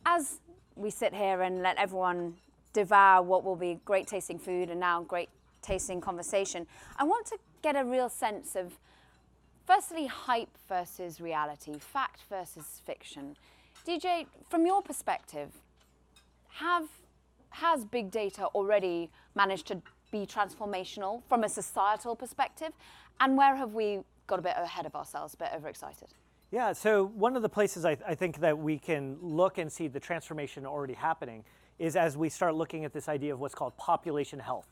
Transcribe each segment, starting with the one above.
as we sit here and let everyone devour what will be great tasting food and now great tasting conversation, I want to get a real sense of, firstly, hype versus reality, fact versus fiction. DJ, from your perspective, has big data already managed to be transformational from a societal perspective? And where have we got a bit ahead of ourselves, a bit overexcited? Yeah, so one of the places I think that we can look and see the transformation already happening is as we start looking at this idea of what's called population health.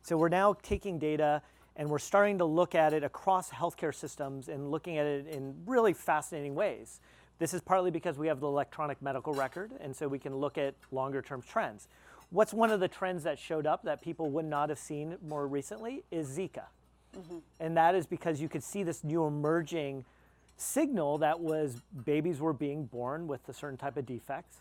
So we're now taking data and we're starting to look at it across healthcare systems and looking at it in really fascinating ways. This is partly because we have the electronic medical record, and so we can look at longer term trends. What's one of the trends that showed up that people would not have seen more recently is Zika. Mm-hmm. And that is because you could see this new emerging signal that was babies were being born with a certain type of defects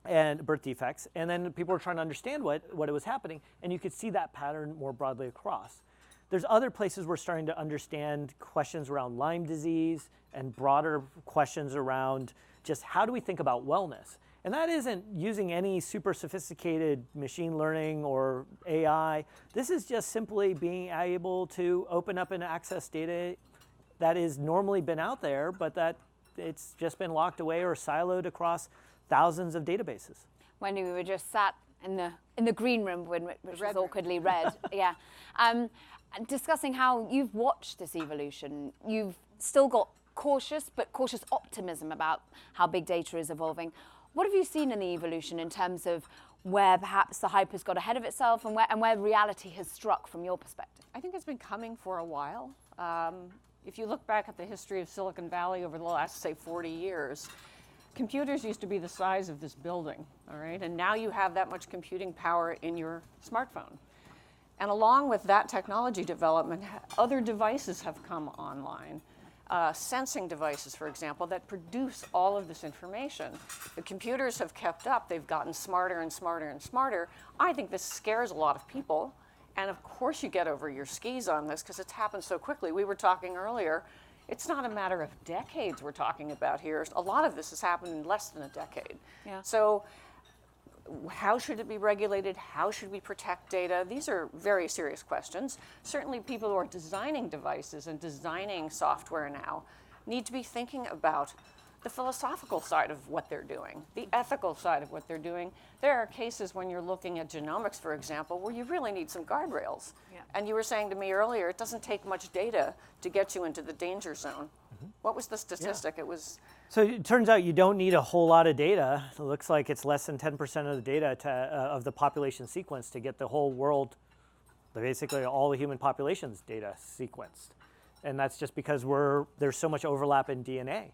and birth defects, and then people were trying to understand what it was happening, and you could see that pattern more broadly across. There's other places we're starting to understand questions around Lyme disease and broader questions around just how do we think about wellness. And that isn't using any super sophisticated machine learning or AI. This is just simply being able to open up and access data that has normally been out there, but that it's just been locked away or siloed across thousands of databases. Wendy, we were just sat in the green room, which was awkwardly red. Yeah. Discussing how you've watched this evolution. You've still got cautious optimism about how big data is evolving. What have you seen in the evolution in terms of where perhaps the hype has got ahead of itself and where reality has struck from your perspective? I think it's been coming for a while. If you look back at the history of Silicon Valley over the last, say, 40 years, computers used to be the size of this building, all right? And now you have that much computing power in your smartphone. And along with that technology development, other devices have come online. Sensing devices, for example, that produce all of this information. The computers have kept up. They've gotten smarter and smarter and smarter. I think this scares a lot of people. And of course you get over your skis on this because it's happened so quickly. We were talking earlier, it's not a matter of decades we're talking about here. A lot of this has happened in less than a decade. Yeah. So how should it be regulated? How should we protect data? These are very serious questions. Certainly people who are designing devices and designing software now need to be thinking about the philosophical side of what they're doing, the ethical side of what they're doing. There are cases when you're looking at genomics, for example, where you really need some guardrails. Yeah. And you were saying to me earlier, it doesn't take much data to get you into the danger zone. Mm-hmm. What was the statistic? Yeah. It was... So it turns out you don't need a whole lot of data. It looks like it's less than 10% of the data of the population sequence to get the whole world, basically all the human population's data sequenced. And that's just because there's so much overlap in DNA.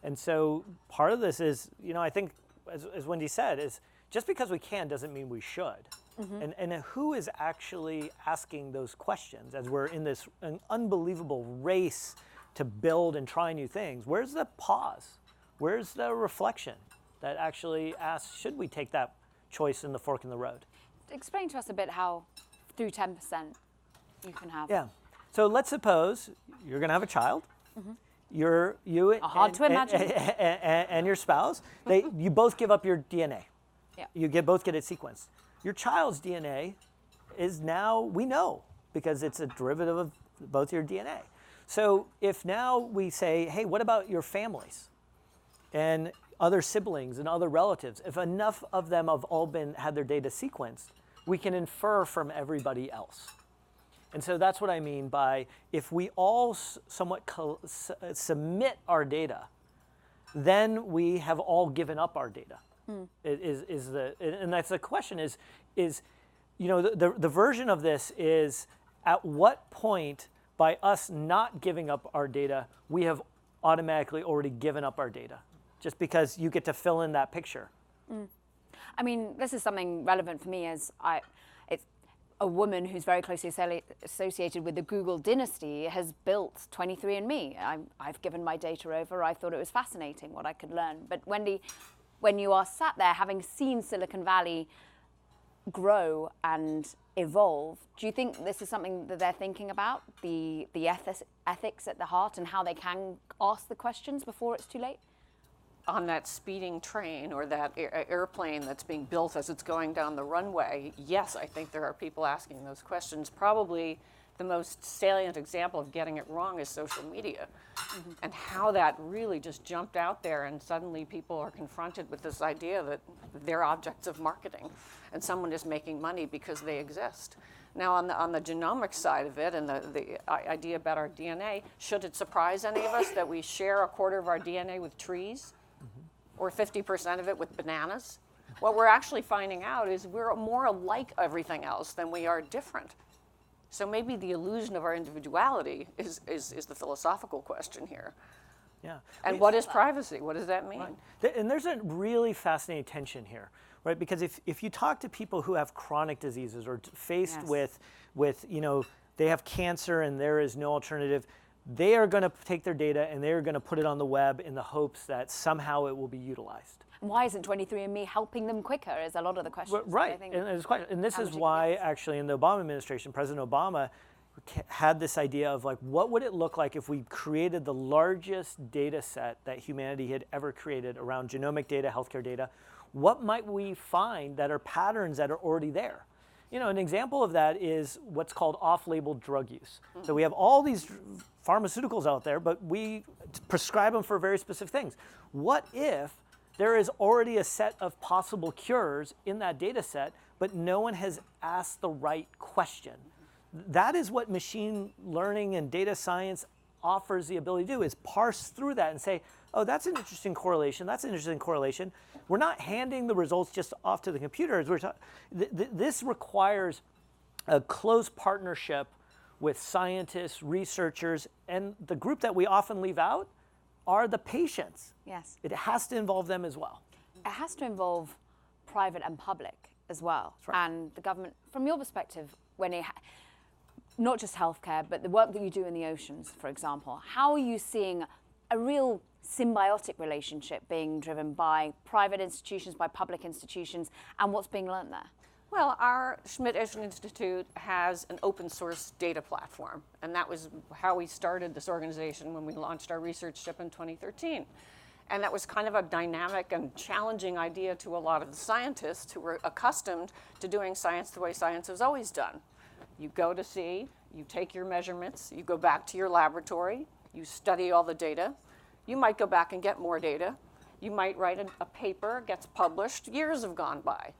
And so part of this is, I think, as Wendy said, is just because we can doesn't mean we should. Mm-hmm. And who is actually asking those questions as we're in this an unbelievable race to build and try new things? Where's the pause? Where's the reflection that actually asks, should we take that choice in the fork in the road? Explain to us a bit how through 10% you can have. Yeah. So let's suppose you're going to have a child. Mm-hmm. Hard to imagine. And your spouse, you both give up your DNA. Yeah. You both get it sequenced. Your child's DNA is now, we know, because it's a derivative of both your DNA. So if now we say, hey, what about your families and other siblings and other relatives? If enough of them have all had their data sequenced, we can infer from everybody else. And so that's what I mean by if we all somewhat submit our data, then we have all given up our data. Mm. And that's the question is the version of this is at what point by us not giving up our data, we have automatically already given up our data, just because you get to fill in that picture. Mm. I mean, this is something relevant for me as it's a woman who's very closely associated with the Google dynasty has built 23andMe. I've given my data over. I thought it was fascinating what I could learn. But Wendy, when you are sat there having seen Silicon Valley grow and evolve, do you think this is something that they're thinking about, the ethics at the heart and how they can ask the questions before it's too late? on that speeding train or that airplane that's being built as it's going down the runway, yes, I think there are people asking those questions. Probably the most salient example of getting it wrong is social media, and how that really just jumped out there, and suddenly people are confronted with this idea that they're objects of marketing and someone is making money because they exist. Now, on the genomic side of it, and the idea about our DNA, should it surprise any of us that we share a quarter of our DNA with trees, or 50% of it with bananas? What we're actually finding out is we're more alike everything else than we are different. So maybe the illusion of our individuality is the philosophical question here. Yeah. And what is privacy? What does that mean? Right. And there's a really fascinating tension here, right? Because if you talk to people who have chronic diseases or faced with they have cancer and there is no alternative, they are going to take their data and they're going to put it on the web in the hopes that somehow it will be utilized. Why isn't 23andMe helping them quicker is a lot of the questions. Right, and this is why actually in the Obama administration, President Obama had this idea of like, what would it look like if we created the largest data set that humanity had ever created around genomic data, healthcare data? What might we find that are patterns that are already there? You know, an example of that is what's called off-label drug use. So we have all these pharmaceuticals out there, but we prescribe them for very specific things. What if there is already a set of possible cures in that data set, but no one has asked the right question? That is what machine learning and data science offers the ability to do, is parse through that and say, oh, that's an interesting correlation, that's an interesting correlation. We're not handing the results just off to the computers. This requires a close partnership with scientists, researchers, and the group that we often leave out are the patients. Yes. It has to involve them as well. It has to involve private and public as well. That's right. And the government, from your perspective, not just healthcare, but the work that you do in the oceans, for example, how are you seeing a real symbiotic relationship being driven by private institutions, by public institutions, and what's being learned there? Well, our Schmidt Ocean Institute has an open source data platform, and that was how we started this organization when we launched our research ship in 2013. And that was kind of a dynamic and challenging idea to a lot of the scientists who were accustomed to doing science the way science was always done. You go to sea, you take your measurements, you go back to your laboratory, you study all the data. You might go back and get more data. You might write a paper, gets published, years have gone by.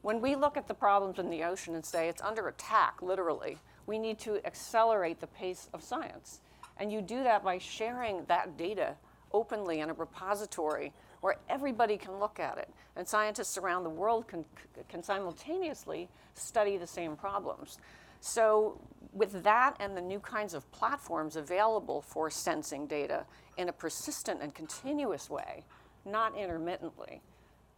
When we look at the problems in the ocean and say it's under attack, literally, we need to accelerate the pace of science. And you do that by sharing that data openly in a repository where everybody can look at it. And scientists around the world can simultaneously study the same problems. So with that and the new kinds of platforms available for sensing data in a persistent and continuous way, not intermittently,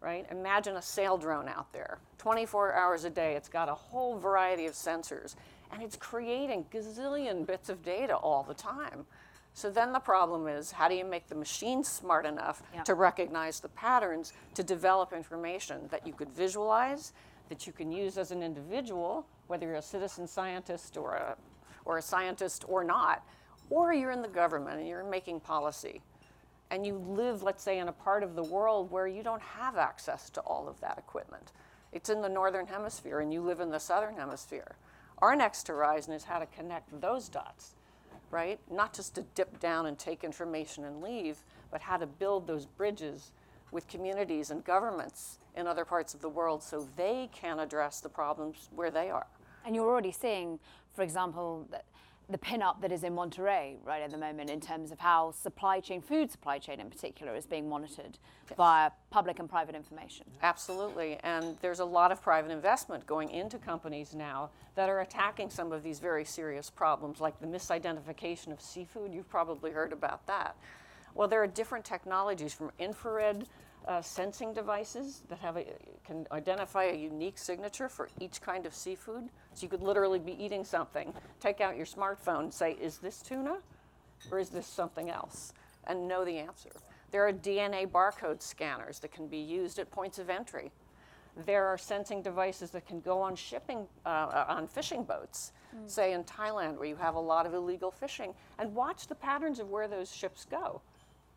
right? Imagine a sail drone out there, 24 hours a day. It's got a whole variety of sensors, and it's creating gazillion bits of data all the time. So then the problem is, how do you make the machine smart enough to recognize the patterns, to develop information that you could visualize, that you can use as an individual, whether you're a citizen scientist or a scientist or not, or you're in the government and you're making policy, and you live, let's say, in a part of the world where you don't have access to all of that equipment. It's in the northern hemisphere and you live in the southern hemisphere. Our next horizon is how to connect those dots, right? Not just to dip down and take information and leave, but how to build those bridges with communities and governments in other parts of the world so they can address the problems where they are. And you're already seeing, for example, the pin-up that is in Monterey right at the moment in terms of how food supply chain in particular, is being monitored via public and private information. Absolutely, and there's a lot of private investment going into companies now that are attacking some of these very serious problems, like the misidentification of seafood. You've probably heard about that. Well, there are different technologies, from infrared sensing devices that can identify a unique signature for each kind of seafood. So you could literally be eating something, take out your smartphone and say, is this tuna or is this something else? And know the answer. There are DNA barcode scanners that can be used at points of entry. There are sensing devices that can go on on fishing boats, say in Thailand, where you have a lot of illegal fishing, and watch the patterns of where those ships go.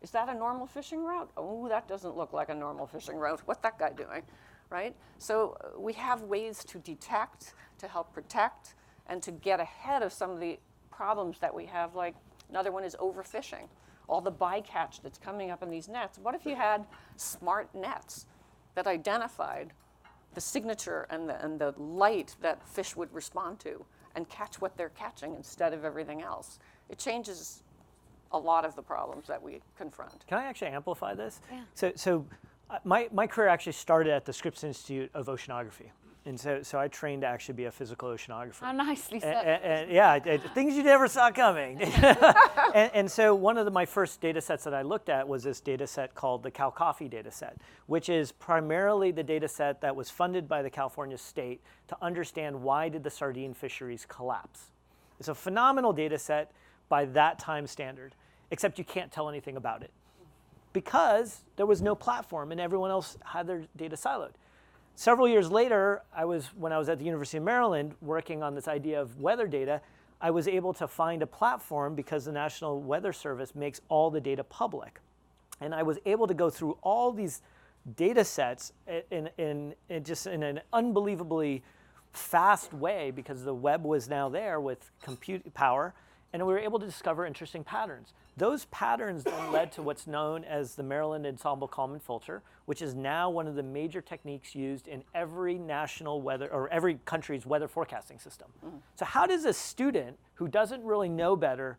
Is that a normal fishing route? Oh, that doesn't look like a normal fishing route. What's that guy doing, right? So we have ways to detect, to help protect, and to get ahead of some of the problems that we have, like another one is overfishing. All the bycatch that's coming up in these nets. What if you had smart nets that identified the signature and the light that fish would respond to and catch what they're catching instead of everything else? It changes a lot of the problems that we confront. Can I actually amplify this? Yeah. So my career actually started at the Scripps Institute of Oceanography. And so I trained to actually be a physical oceanographer. How nicely said. Yeah, things you never saw coming. and so one of my first data sets that I looked at was this data set called the Cal Coffee data set, which is primarily the data set that was funded by the California state to understand why did the sardine fisheries collapse. It's a phenomenal data set by that time standard, except you can't tell anything about it because there was no platform and everyone else had their data siloed. Several years later, when I was at the University of Maryland working on this idea of weather data, I was able to find a platform because the National Weather Service makes all the data public. And I was able to go through all these data sets in an unbelievably fast way because the web was now there with compute power, and we were able to discover interesting patterns. Those patterns then led to what's known as the Maryland Ensemble Kalman filter, which is now one of the major techniques used in every national weather or every country's weather forecasting system. So how does a student who doesn't really know better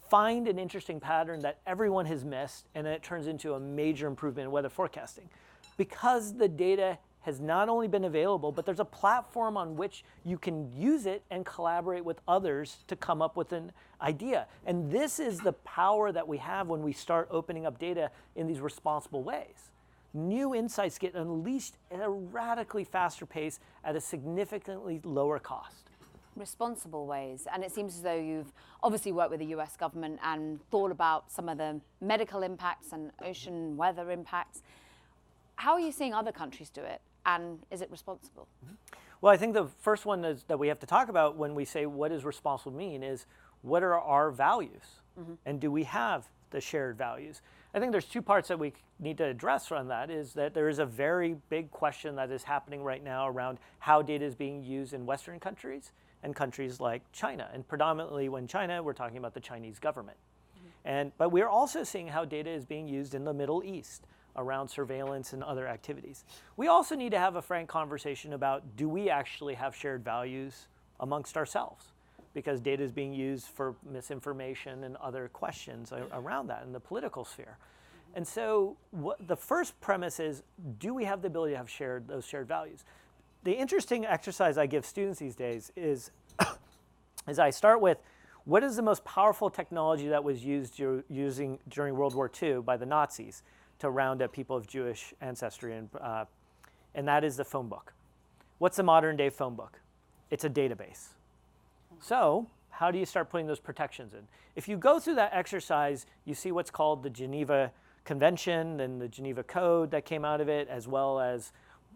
find an interesting pattern that everyone has missed and then it turns into a major improvement in weather forecasting? Because the data has not only been available, but there's a platform on which you can use it and collaborate with others to come up with an idea. And this is the power that we have when we start opening up data in these responsible ways. New insights get unleashed at a radically faster pace at a significantly lower cost. Responsible ways. And it seems as though you've obviously worked with the US government and thought about some of the medical impacts and ocean weather impacts. How are you seeing other countries do it? And is it responsible? Well, I think the first one that we have to talk about when we say what does responsible mean is what are our values? And do we have the shared values? I think there's two parts that we need to address from that is that there is a very big question that is happening right now around how data is being used in Western countries and countries like China. And predominantly when China, we're talking about the Chinese government. But we're also seeing how data is being used in the Middle East around surveillance and other activities. We also need to have a frank conversation about do we actually have shared values amongst ourselves? Because data is being used for misinformation and other questions around that in the political sphere. And so the first premise is, do we have the ability to have those shared values? The interesting exercise I give students these days is I start with, what is the most powerful technology that was used during World War II by the Nazis to round up people of Jewish ancestry, and that is the phone book. What's the modern day phone book? It's a database. So how do you start putting those protections in? If you go through that exercise, you see what's called the Geneva Convention and the Geneva Code that came out of it, as well as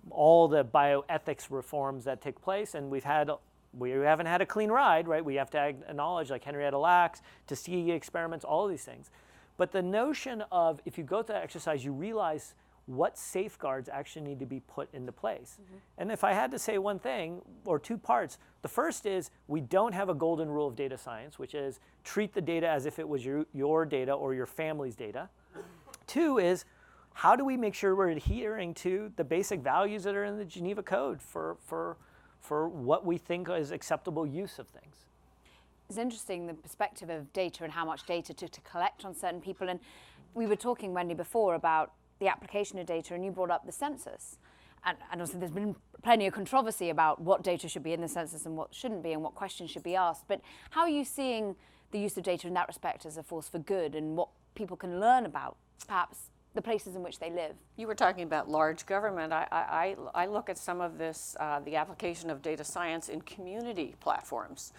all the bioethics reforms that take place, and we haven't had a clean ride, right? We have to acknowledge, like Henrietta Lacks, Tuskegee experiments, all of these things. But the notion of, if you go through that exercise, you realize what safeguards actually need to be put into place. And if I had to say one thing, or two parts, the first is we don't have a golden rule of data science, which is treat the data as if it was your data or your family's data. Two is, how do we make sure we're adhering to the basic values that are in the Geneva Code for what we think is acceptable use of things? It's interesting, the perspective of data and how much data to collect on certain people. And we were talking, Wendy, before about the application of data, and you brought up the census. And also there's been plenty of controversy about what data should be in the census and what shouldn't be and what questions should be asked. But how are you seeing the use of data in that respect as a force for good and what people can learn about perhaps the places in which they live? You were talking about large government. I look at some of this, the application of data science in community platforms.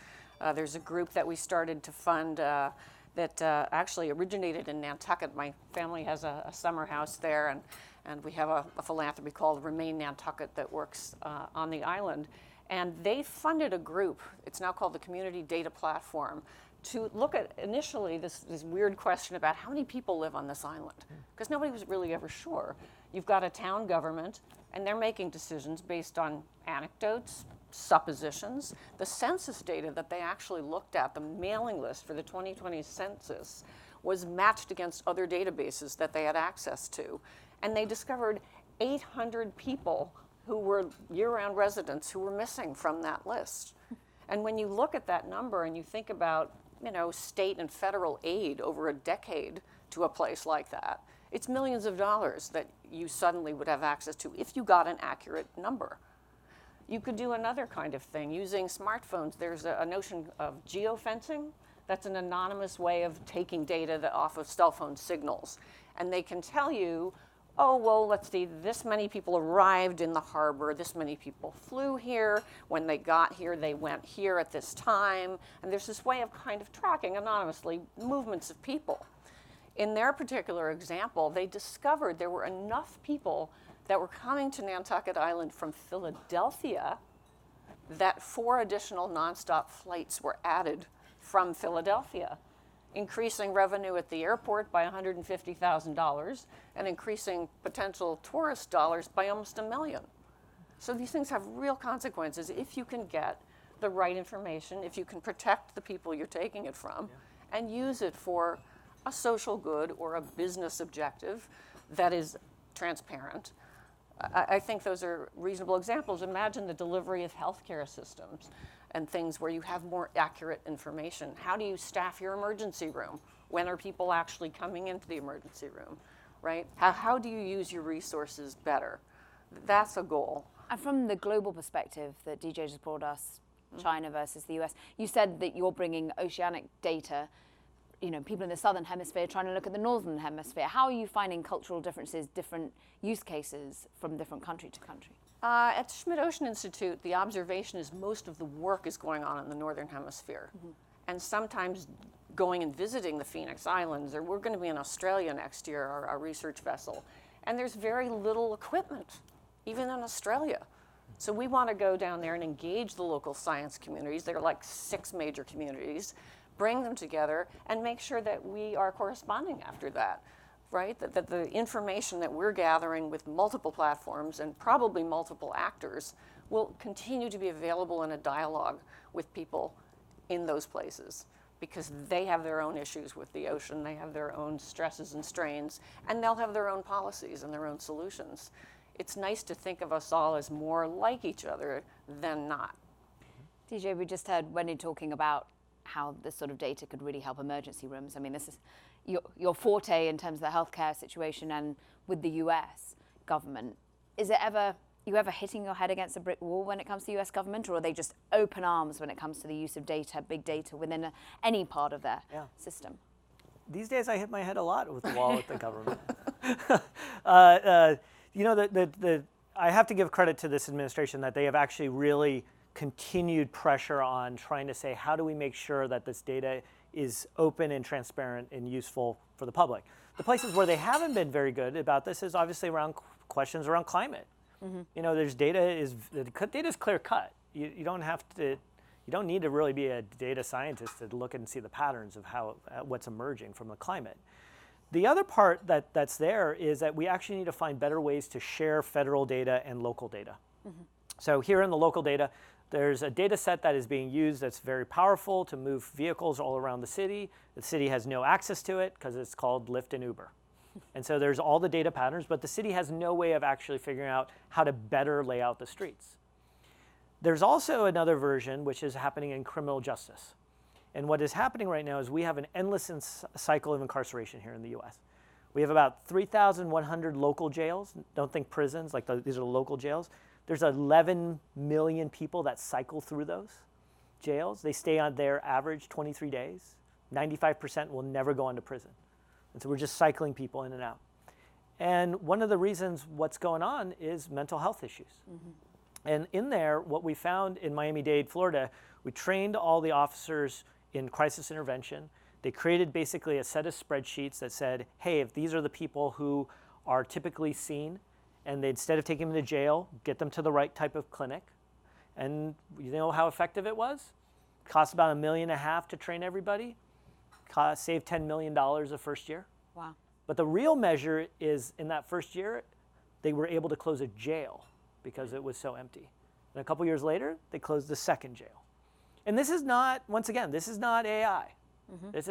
There's a group that we started to fund that actually originated in Nantucket. My family has a summer house there, and we have a philanthropy called Remain Nantucket that works on the island. And they funded a group, it's now called the Community Data Platform, to look at initially this weird question about how many people live on this island, because nobody was really ever sure. You've got a town government, and they're making decisions based on anecdotes, suppositions. The census data that they actually looked at, the mailing list for the 2020 census, was matched against other databases that they had access to. And they discovered 800 people who were year-round residents who were missing from that list. And when you look at that number and you think about, state and federal aid over a decade to a place like that, it's millions of dollars that you suddenly would have access to if you got an accurate number. You could do another kind of thing using smartphones. There's a notion of geofencing. That's an anonymous way of taking data off of cell phone signals. And they can tell you, oh, well, let's see, this many people arrived in the harbor, this many people flew here, when they got here, they went here at this time, and there's this way of kind of tracking anonymously movements of people. In their particular example, they discovered there were enough people that were coming to Nantucket Island from Philadelphia that 4 additional nonstop flights were added from Philadelphia, increasing revenue at the airport by $150,000 and increasing potential tourist dollars by almost $1 million. So these things have real consequences if you can get the right information, if you can protect the people you're taking it from, and use it for a social good or a business objective that is transparent. I think those are reasonable examples. Imagine the delivery of healthcare systems and things where you have more accurate information. How do you staff your emergency room? When are people actually coming into the emergency room, right? How do you use your resources better? That's a goal. And from the global perspective that DJ just brought us, China versus the US, you said that you're bringing oceanic data, people in the southern hemisphere trying to look at the northern hemisphere. How are you finding cultural differences, different use cases from different country to country? At the Schmidt Ocean Institute, the observation is most of the work is going on in the northern hemisphere. And sometimes going and visiting the Phoenix Islands, or we're going to be in Australia next year, our research vessel. And there's very little equipment, even in Australia. So we want to go down there and engage the local science communities. There are like 6 major communities, bring them together and make sure that we are corresponding after that. Right? That the information that we're gathering with multiple platforms and probably multiple actors will continue to be available in a dialogue with people in those places, because they have their own issues with the ocean, they have their own stresses and strains, and they'll have their own policies and their own solutions. It's nice to think of us all as more like each other than not. DJ, we just heard Wendy talking about how this sort of data could really help emergency rooms. I mean, this is your forte in terms of the healthcare situation and with the US government. Is it you ever hitting your head against a brick wall when it comes to the US government, or are they just open arms when it comes to the use of data, big data, within any part of their system? These days I hit my head a lot with the wall with the government. I have to give credit to this administration that they have actually really continued pressure on trying to say, how do we make sure that this data is open and transparent and useful for the public? The places where they haven't been very good about this is obviously around questions around climate. There's the data is clear cut. You don't need to really be a data scientist to look and see the patterns of what's emerging from the climate. The other part that's there is that we actually need to find better ways to share federal data and local data. So here in the local data, there's a data set that is being used that's very powerful to move vehicles all around the city. The city has no access to it because it's called Lyft and Uber. And so there's all the data patterns, but the city has no way of actually figuring out how to better lay out the streets. There's also another version which is happening in criminal justice. And what is happening right now is we have an endless cycle of incarceration here in the US. We have about 3,100 local jails. Don't think prisons, these are local jails. There's 11 million people that cycle through those jails. They stay on their average 23 days. 95% will never go into prison. And so we're just cycling people in and out. And one of the reasons what's going on is mental health issues. And in there, what we found in Miami-Dade, Florida, we trained all the officers in crisis intervention. They created basically a set of spreadsheets that said, hey, if these are the people who are typically seen, and they, instead of taking them to jail, get them to the right type of clinic. And you know how effective it was? Cost about $1.5 million to train everybody. Saved $10 million the first year. Wow. But the real measure is in that first year, they were able to close a jail because it was so empty. And a couple years later, they closed the second jail. And this is not, once again, this is not AI. This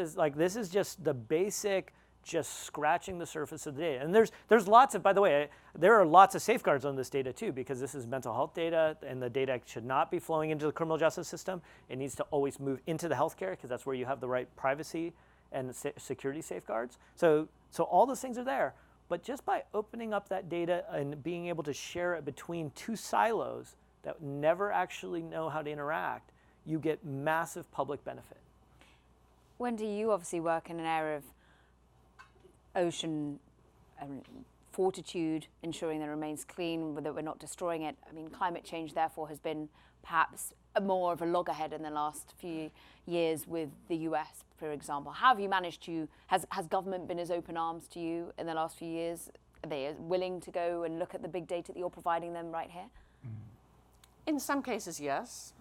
is just the basic, just scratching the surface of the data. And there's lots of, by the way, there are lots of safeguards on this data too, because this is mental health data, and the data should not be flowing into the criminal justice system. It needs to always move into the healthcare, because that's where you have the right privacy and security safeguards. So all those things are there. But just by opening up that data and being able to share it between two silos that never actually know how to interact, you get massive public benefit. Wendy, you obviously work in an area of ocean fortitude, ensuring that it remains clean, that we're not destroying it. I mean, climate change, therefore, has been perhaps more of a loggerhead in the last few years with the US, for example. How have you managed to, has government been as open arms to you in the last few years? Are they willing to go and look at the big data that you're providing them right here? In some cases, yes.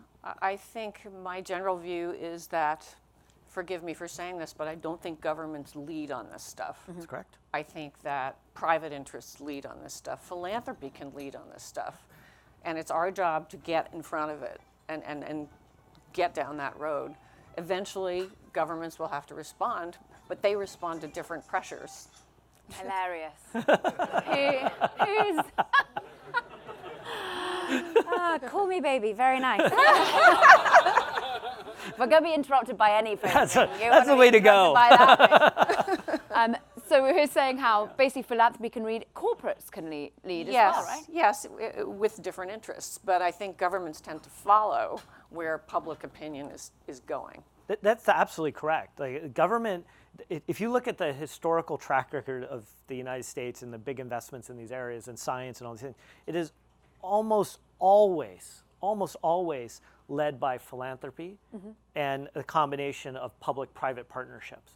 I think my general view is that, forgive me for saying this, but I don't think governments lead on this stuff. That's correct. I think that private interests lead on this stuff. Philanthropy can lead on this stuff. And it's our job to get in front of it and get down that road. Eventually, governments will have to respond, but they respond to different pressures. Hilarious. Who's... call me baby, very nice. If we're going to be interrupted by anything, that's the way to go. So we were saying how basically philanthropy can lead, corporates can lead as well, right? Yes, with different interests. But I think governments tend to follow where public opinion is going. That's absolutely correct. Like government, if you look at the historical track record of the United States and the big investments in these areas and science and all these things, it is almost always led by philanthropy and a combination of public-private partnerships.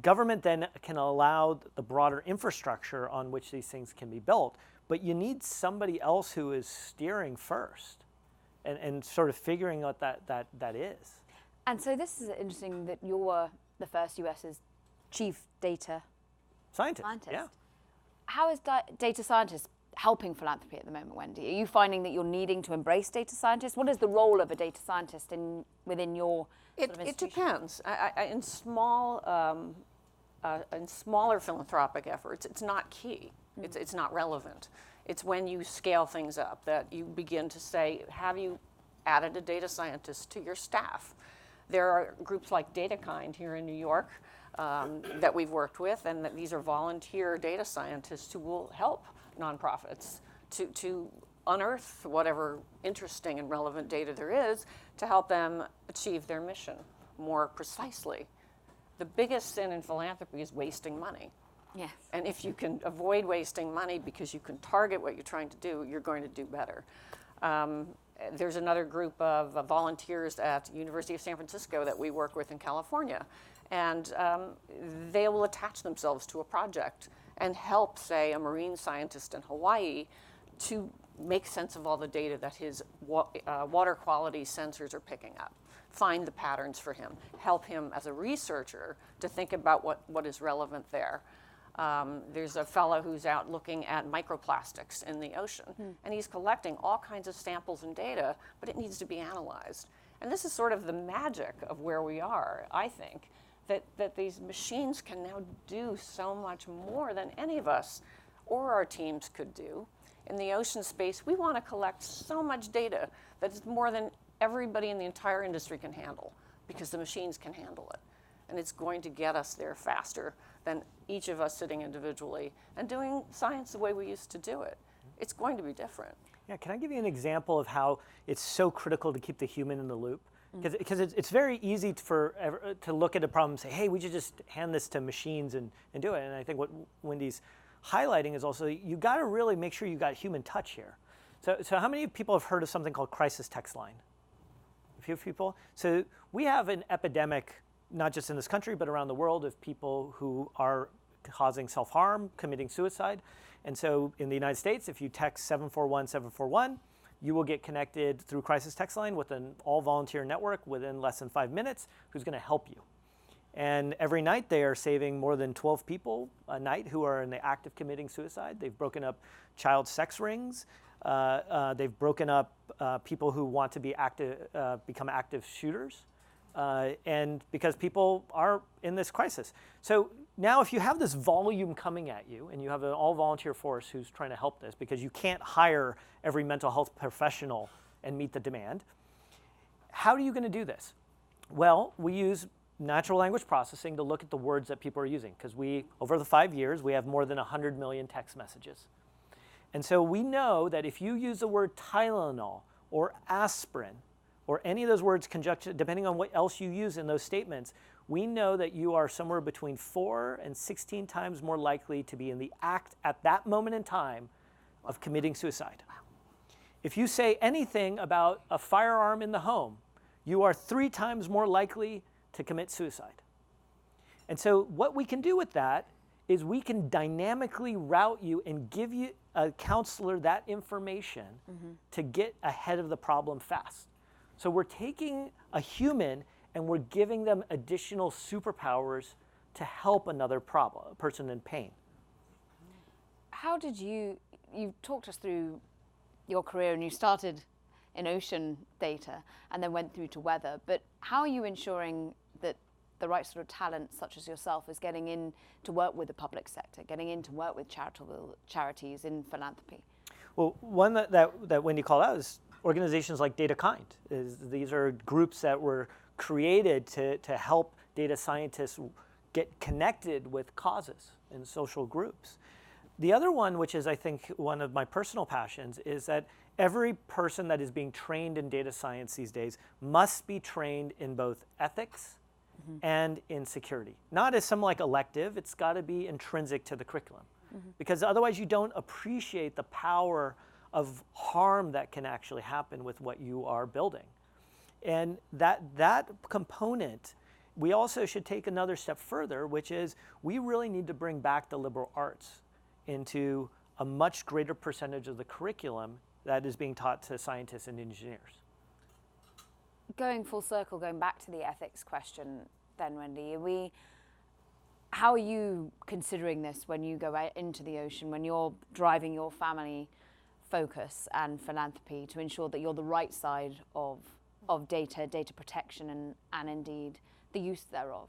Government then can allow the broader infrastructure on which these things can be built, but you need somebody else who is steering first and sort of figuring out that is. And so this is interesting that you're the first US's chief data scientist. Yeah. How is data scientists helping philanthropy at the moment, Wendy? Are you finding that you're needing to embrace data scientists? What is the role of a data scientist within your sort of It institution? depends. In smaller philanthropic efforts, it's not key. It's not relevant. It's when you scale things up that you begin to say, have you added a data scientist to your staff? There are groups like DataKind here in New York that we've worked with, and that these are volunteer data scientists who will help nonprofits to unearth whatever interesting and relevant data there is to help them achieve their mission more precisely. The biggest sin in philanthropy is wasting money. Yes. And if you can avoid wasting money because you can target what you're trying to do, you're going to do better. There's another group of volunteers at the University of San Francisco that we work with in California. And they will attach themselves to a project and help, say, a marine scientist in Hawaii to make sense of all the data that his water quality sensors are picking up, find the patterns for him, help him as a researcher to think about what is relevant there. There's a fellow who's out looking at microplastics in the ocean, and he's collecting all kinds of samples and data, but it needs to be analyzed. And this is sort of the magic of where we are, I think, that these machines can now do so much more than any of us or our teams could do. In the ocean space, we want to collect so much data that is more than everybody in the entire industry can handle, because the machines can handle it. And it's going to get us there faster than each of us sitting individually and doing science the way we used to do it. It's going to be different. Yeah, can I give you an example of how it's so critical to keep the human in the loop? Because it's very easy to look at a problem and say, hey, we should just hand this to machines and do it. And I think what Wendy's highlighting is also, you got to really make sure you got human touch here. So how many people have heard of something called crisis text line? A few people. So we have an epidemic, not just in this country, but around the world, of people who are causing self-harm, committing suicide. And so in the United States, if you text 741, 741, you will get connected through crisis text line with an all-volunteer network within less than 5 minutes who's going to help you. And every night they are saving more than 12 people a night who are in the act of committing suicide. They've broken up child sex rings. They've broken up people who want to be become active shooters. And because people are in this crisis. So now if you have this volume coming at you and you have an all-volunteer force who's trying to help this because you can't hire every mental health professional and meet the demand, how are you going to do this? Well, we use natural language processing to look at the words that people are using because over the 5 years, we have more than 100 million text messages. And so we know that if you use the word Tylenol or aspirin or any of those words conjunction, depending on what else you use in those statements, we know that you are somewhere between 4 and 16 times more likely to be in the act at that moment in time of committing suicide. If you say anything about a firearm in the home, you are 3 times more likely to commit suicide. And so what we can do with that is we can dynamically route you and give you a counselor that information to get ahead of the problem fast. So we're taking a human and we're giving them additional superpowers to help another person in pain. How did you talked us through your career and you started in ocean data and then went through to weather, but how are you ensuring that the right sort of talent, such as yourself, is getting in to work with the public sector, getting in to work with charities in philanthropy? Well, one that Wendy called out is organizations like DataKind. These are groups that were created to help data scientists get connected with causes and social groups. The other one, which is I think one of my personal passions, is that every person that is being trained in data science these days must be trained in both ethics and in security. Not as some like elective, it's got to be intrinsic to the curriculum. Because otherwise you don't appreciate the power of harm that can actually happen with what you are building. And that component, we also should take another step further, which is we really need to bring back the liberal arts into a much greater percentage of the curriculum that is being taught to scientists and engineers. Going full circle, going back to the ethics question then, Wendy, how are you considering this when you go out into the ocean, when you're driving your family focus and philanthropy to ensure that you're the right side of data protection and indeed the use thereof?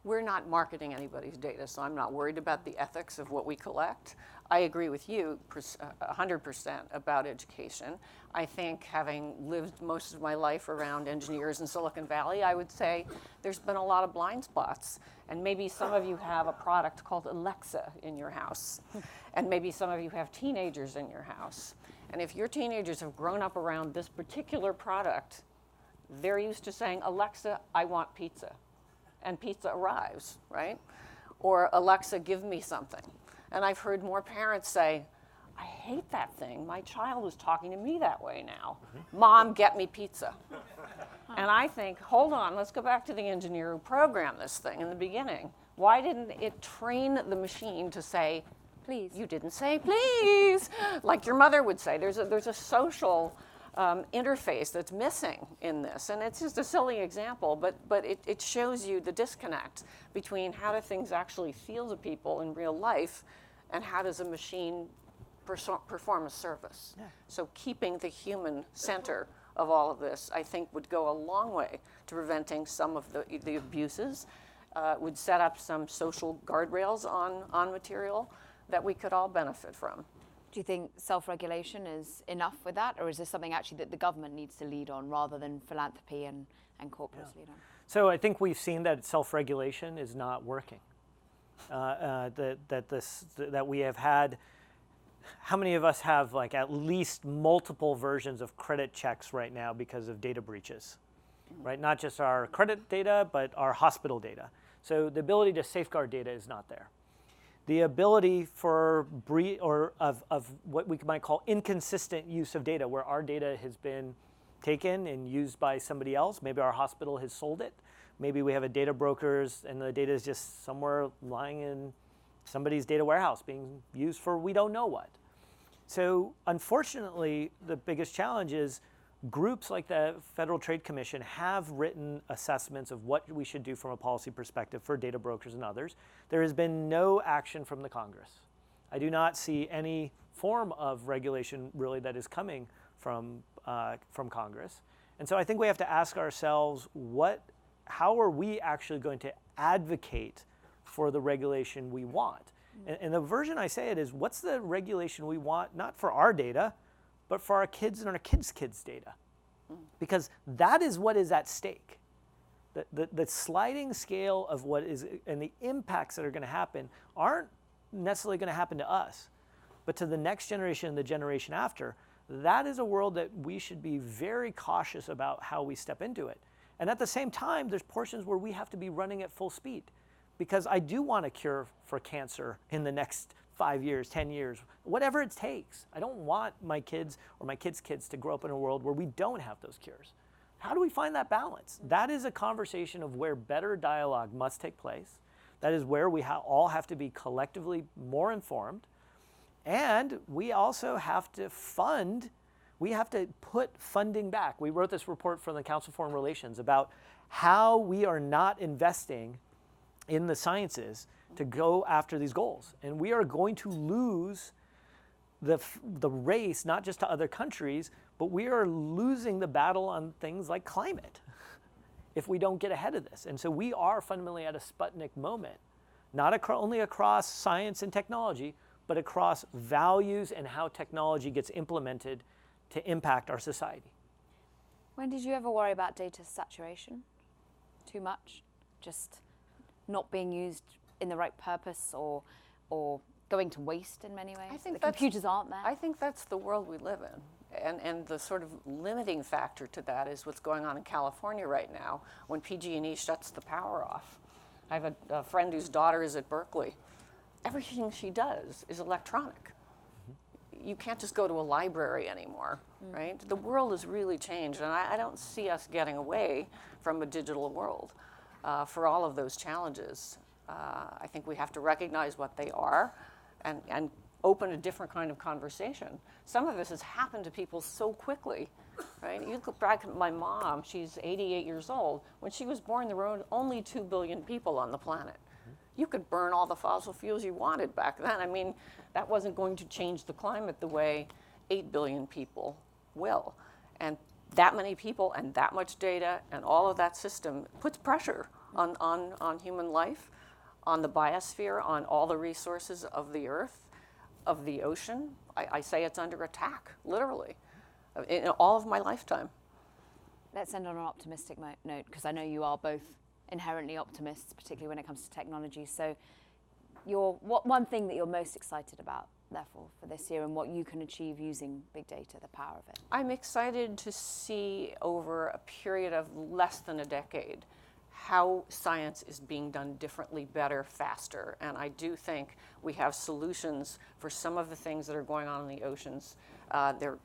We're not marketing anybody's data, so I'm not worried about the ethics of what we collect. I agree with you 100% about education. I think having lived most of my life around engineers in Silicon Valley, I would say there's been a lot of blind spots. And maybe some of you have a product called Alexa in your house. And maybe some of you have teenagers in your house. And if your teenagers have grown up around this particular product, they're used to saying, Alexa, I want pizza. And pizza arrives, right? Or Alexa, give me something. And I've heard more parents say, I hate that thing. My child is talking to me that way now. Mom, get me pizza. And I think, hold on, let's go back to the engineer who programmed this thing in the beginning. Why didn't it train the machine to say, please? You didn't say please, like your mother would say. There's a social interface that's missing in this. And it's just a silly example, but it shows you the disconnect between how do things actually feel to people in real life and how does a machine perform a service. Yeah. So keeping the human center of all of this, I think, would go a long way to preventing some of the abuses, would set up some social guardrails on material that we could all benefit from. Do you think self-regulation is enough with that, or is this something actually that the government needs to lead on rather than philanthropy and corporates lead on? So I think we've seen that self-regulation is not working. That we have had, how many of us have like at least multiple versions of credit checks right now because of data breaches, right? Not just our credit data, but our hospital data. So the ability to safeguard data is not there. The ability for of what we might call inconsistent use of data, where our data has been taken and used by somebody else. Maybe our hospital has sold it. Maybe we have a data brokers and the data is just somewhere lying in somebody's data warehouse being used for we don't know what. So unfortunately, the biggest challenge is groups like the Federal Trade Commission have written assessments of what we should do from a policy perspective for data brokers and others. There has been no action from the Congress. I do not see any form of regulation really that is coming from Congress. And so I think we have to ask ourselves, how are we actually going to advocate for the regulation we want? And the version I say it is, what's the regulation we want, not for our data, but for our kids and our kids' kids' data? Because that is what is at stake. The sliding scale of what is, and the impacts that are going to happen aren't necessarily going to happen to us, but to the next generation and the generation after. That is a world that we should be very cautious about how we step into it. And at the same time, there's portions where we have to be running at full speed, because I do want a cure for cancer in the next 5 years, 10 years, whatever it takes. I don't want my kids or my kids' kids to grow up in a world where we don't have those cures. How do we find that balance? That is a conversation of where better dialogue must take place. That is where we all have to be collectively more informed. And we also have to we have to put funding back. We wrote this report from the Council on Foreign Relations about how we are not investing in the sciences to go after these goals. And we are going to lose the race, not just to other countries, but we are losing the battle on things like climate if we don't get ahead of this. And so we are fundamentally at a Sputnik moment, not only across science and technology, but across values and how technology gets implemented to impact our society. When did you ever worry about data saturation? Too much? Just not being used in the right purpose, or going to waste in many ways? I think the computers aren't there. I think that's the world we live in. And the sort of limiting factor to that is what's going on in California right now when PG&E shuts the power off. I have a friend whose daughter is at Berkeley. Everything she does is electronic. You can't just go to a library anymore, right? The world has really changed, and I don't see us getting away from a digital world for all of those challenges. I think we have to recognize what they are and open a different kind of conversation. Some of this has happened to people so quickly, right? You look back at my mom, she's 88 years old. When she was born, there were only 2 billion people on the planet. You could burn all the fossil fuels you wanted back then. I mean, that wasn't going to change the climate the way 8 billion people will. And that many people and that much data and all of that system puts pressure on human life, on the biosphere, on all the resources of the earth, of the ocean. I say it's under attack, literally, in all of my lifetime. Let's end on an optimistic note, because I know you are both inherently optimists, particularly when it comes to technology. So one thing that you're most excited about, therefore, for this year, and what you can achieve using big data, the power of it? I'm excited to see over a period of less than a decade how science is being done differently, better, faster. And I do think we have solutions for some of the things that are going on in the oceans. They're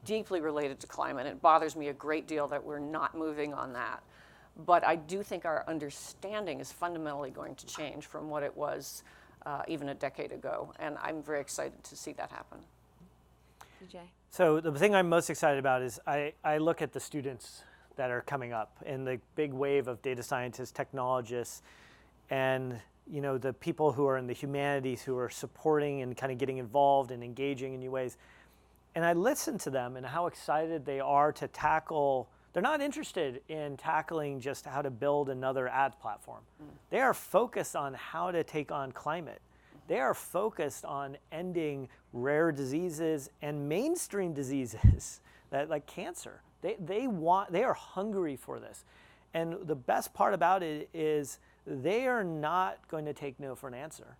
deeply related to climate. It bothers me a great deal that we're not moving on that. But I do think our understanding is fundamentally going to change from what it was even a decade ago. And I'm very excited to see that happen. DJ? So the thing I'm most excited about is I look at the students that are coming up in the big wave of data scientists, technologists, and the people who are in the humanities who are supporting and kind of getting involved and engaging in new ways. And I listen to them and how excited they are to tackle. They're not interested in tackling just how to build another ads platform. They are focused on how to take on climate. They are focused on ending rare diseases and mainstream diseases like cancer. They are hungry for this. And the best part about it is they are not going to take no for an answer,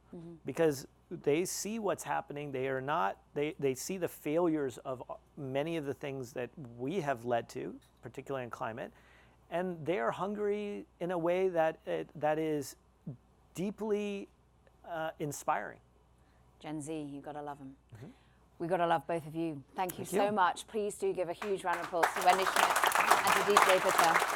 because they see what's happening. They see the failures of many of the things that we have led to, particularly in climate, and they are hungry in a way that is deeply inspiring. Gen Z, you gotta love them. We gotta love both of you. Thank you Thank so you. much. Please do give a huge round of applause to Wendy Schmidt and to DJ Patil.